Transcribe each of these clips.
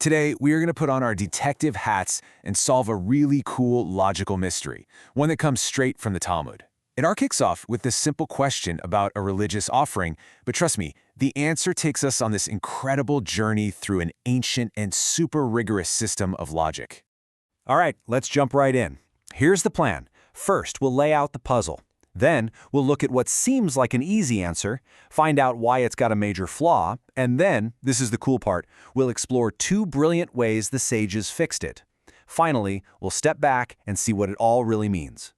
Today, we are going to put on our detective hats and solve a really cool logical mystery, one that comes straight from the Talmud. It all kicks off with this simple question about a religious offering, but trust me, the answer takes us on this incredible journey through an ancient and super rigorous system of logic. All right, let's jump right in. Here's the plan. First, we'll lay out the puzzle. Then, we'll look at what seems like an easy answer, find out why it's got a major flaw, and then, this is the cool part, we'll explore two brilliant ways the sages fixed it. Finally, we'll step back and see what it all really means.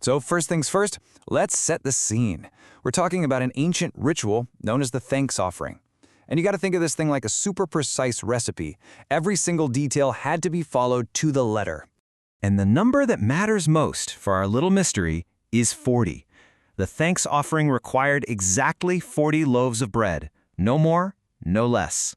So first things first, let's set the scene. We're talking about an ancient ritual known as the thanks offering. And you got to think of this thing like a super precise recipe. Every single detail had to be followed to the letter. And the number that matters most for our little mystery is 40. The thanks offering required exactly 40 loaves of bread. No more, no less.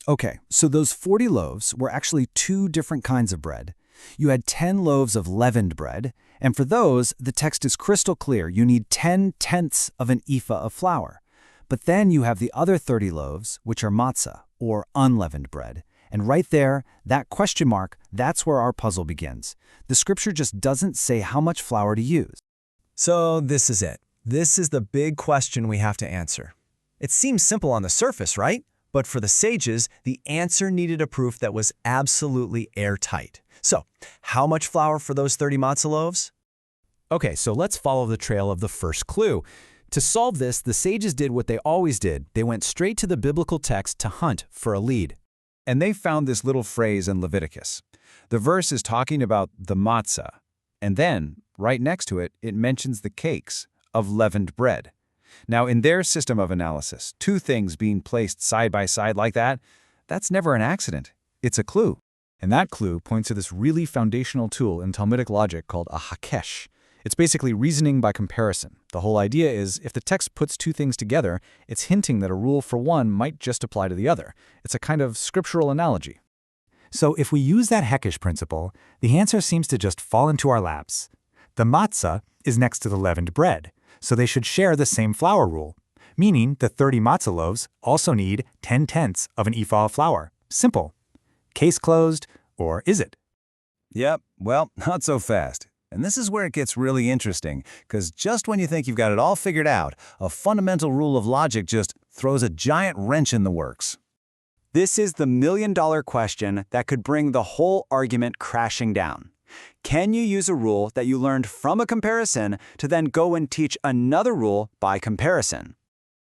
Okay, so those 40 loaves were actually two different kinds of bread. You had 10 loaves of leavened bread, and for those, the text is crystal clear. You need 10/10ths of an ephah of flour. But then you have the other 30 loaves, which are matza, or unleavened bread. And right there, that question mark, that's where our puzzle begins. The scripture just doesn't say how much flour to use. So this is it. This is the big question we have to answer. It seems simple on the surface, right? But for the sages, the answer needed a proof that was absolutely airtight. So, how much flour for those 30 matza loaves? Okay, so let's follow the trail of the first clue. To solve this, the sages did what they always did. They went straight to the biblical text to hunt for a lead. And they found this little phrase in Leviticus. The verse is talking about the matza, and then, right next to it, it mentions the cakes of leavened bread. Now, in their system of analysis, two things being placed side by side like that, that's never an accident. It's a clue. And that clue points to this really foundational tool in Talmudic logic called a hakesh. It's basically reasoning by comparison. The whole idea is, if the text puts two things together, it's hinting that a rule for one might just apply to the other. It's a kind of scriptural analogy. So if we use that Hekesh principle, the answer seems to just fall into our laps. The matzah is next to the leavened bread, so they should share the same flour rule, meaning the 30 matzah loaves also need 10/10ths of an ephah of flour. Simple. Case closed, or is it? Yep, well, not so fast. And this is where it gets really interesting, because just when you think you've got it all figured out, a fundamental rule of logic just throws a giant wrench in the works. This is the million-dollar question that could bring the whole argument crashing down. Can you use a rule that you learned from a comparison to then go and teach another rule by comparison?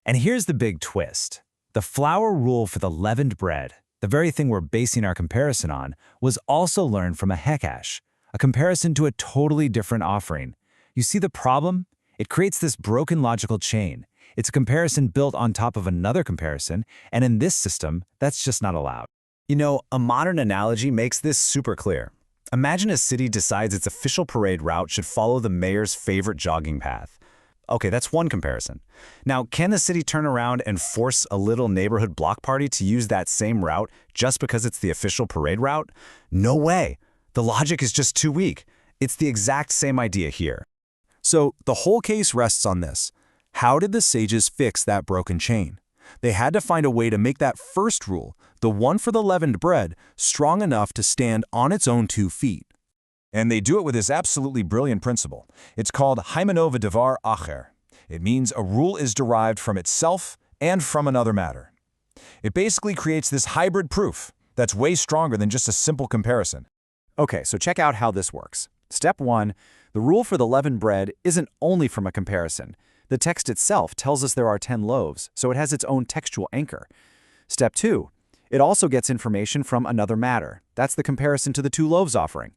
And here's the big twist. The flour rule for the leavened bread, the very thing we're basing our comparison on, was also learned from a hekash, a comparison to a totally different offering. You see the problem? It creates this broken logical chain. It's a comparison built on top of another comparison, and in this system, that's just not allowed. You know, a modern analogy makes this super clear. Imagine a city decides its official parade route should follow the mayor's favorite jogging path. Okay, that's one comparison. Now, can the city turn around and force a little neighborhood block party to use that same route just because it's the official parade route? No way. The logic is just too weak. It's the exact same idea here. So the whole case rests on this. How did the sages fix that broken chain? They had to find a way to make that first rule, the one for the leavened bread, strong enough to stand on its own 2 feet. And they do it with this absolutely brilliant principle. It's called hermeneutic devar acher. It means a rule is derived from itself and from another matter. It basically creates this hybrid proof that's way stronger than just a simple comparison. Okay, so check out how this works. Step 1, the rule for the leavened bread isn't only from a comparison. The text itself tells us there are 10 loaves, so it has its own textual anchor. Step 2, it also gets information from another matter. That's the comparison to the 2 loaves offering.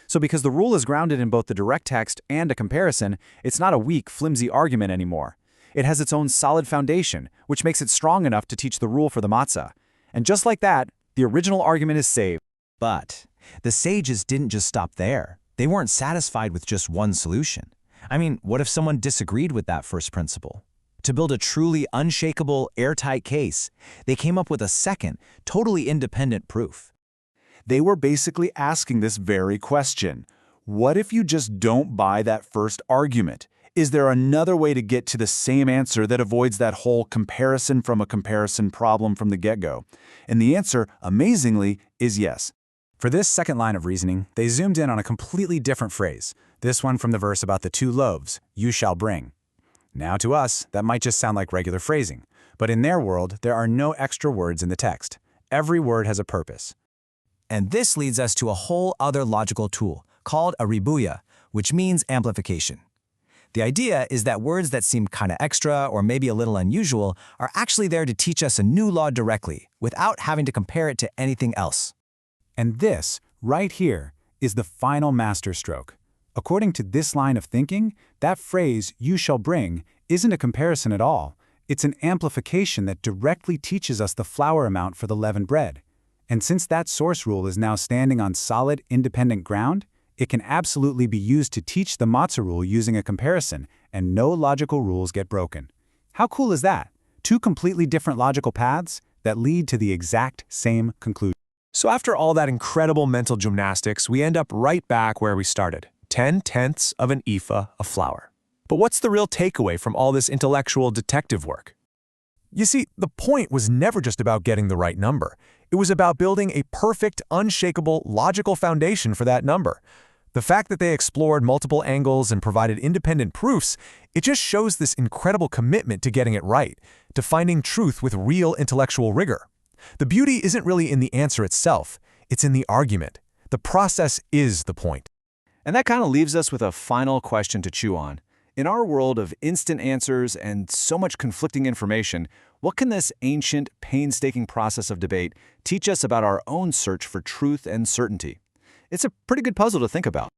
So because the rule is grounded in both the direct text and a comparison, it's not a weak, flimsy argument anymore. It has its own solid foundation, which makes it strong enough to teach the rule for the matzah. And just like that, the original argument is saved. But the sages didn't just stop there. They weren't satisfied with just one solution. I mean, what if someone disagreed with that first principle? To build a truly unshakable, airtight case, they came up with a second, totally independent proof. They were basically asking this very question. What if you just don't buy that first argument? Is there another way to get to the same answer that avoids that whole comparison from a comparison problem from the get-go? And the answer, amazingly, is yes. For this second line of reasoning, they zoomed in on a completely different phrase, this one from the verse about the 2 loaves, you shall bring. Now to us, that might just sound like regular phrasing, but in their world, there are no extra words in the text. Every word has a purpose. And this leads us to a whole other logical tool called a ribuya, which means amplification. The idea is that words that seem kind of extra or maybe a little unusual are actually there to teach us a new law directly, without having to compare it to anything else. And this, right here, is the final masterstroke. According to this line of thinking, that phrase, you shall bring, isn't a comparison at all. It's an amplification that directly teaches us the flour amount for the leavened bread. And since that source rule is now standing on solid, independent ground, it can absolutely be used to teach the matza rule using a comparison, and no logical rules get broken. How cool is that? 2 completely different logical paths that lead to the exact same conclusion. So after all that incredible mental gymnastics, we end up right back where we started, 10/10 of an ephah of flour. But what's the real takeaway from all this intellectual detective work? You see, the point was never just about getting the right number. It was about building a perfect, unshakable, logical foundation for that number. The fact that they explored multiple angles and provided independent proofs, it just shows this incredible commitment to getting it right, to finding truth with real intellectual rigor. The beauty isn't really in the answer itself, it's in the argument. The process is the point. And that kind of leaves us with a final question to chew on. In our world of instant answers and so much conflicting information, what can this ancient, painstaking process of debate teach us about our own search for truth and certainty? It's a pretty good puzzle to think about.